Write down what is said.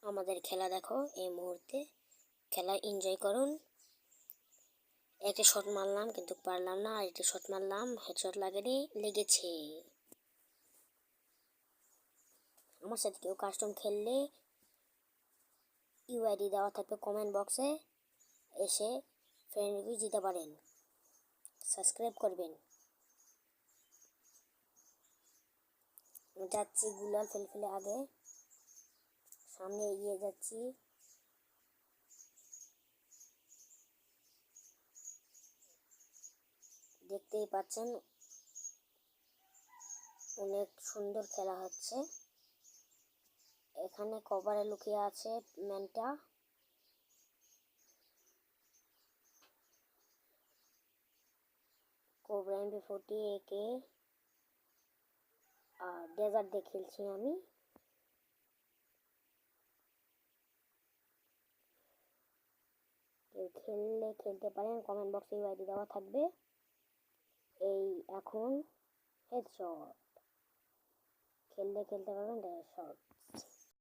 আমাদের খেলা দেখো এই মুহূর্তে, খেলা এনজয় করুন। একটা শট মারলাম কিন্তু পারলাম না, আর একটা শট মারলাম, হেডশট লাগেনি, লেগেছে। আমার সাথে কেউ কাস্টম খেললে ইউআইডি দেওয়া থাকবে কমেন্ট বক্সে, এসে ফ্রেন্ড রিকোয়েস্ট দিতে পারেন। সাবস্ক্রাইব করবেন। যাচ্ছি গুলাল ফেলে আগে, সামনে এগিয়ে যাচ্ছি। দেখতেই পাচ্ছেন অনেক সুন্দর খেলা হচ্ছে। এখানে কভারে লুকিয়ে আছে ম্যানটা। কোবরা MP40 একে আর ডেজার্ট দিয়ে খেলছি আমি। কেউ খেললে খেলতে পারেন, কমেন্ট বক্সে ইউআইডি দেওয়া থাকবে। এই এখন হেডশট খেলতে পারবেন, হেডশট।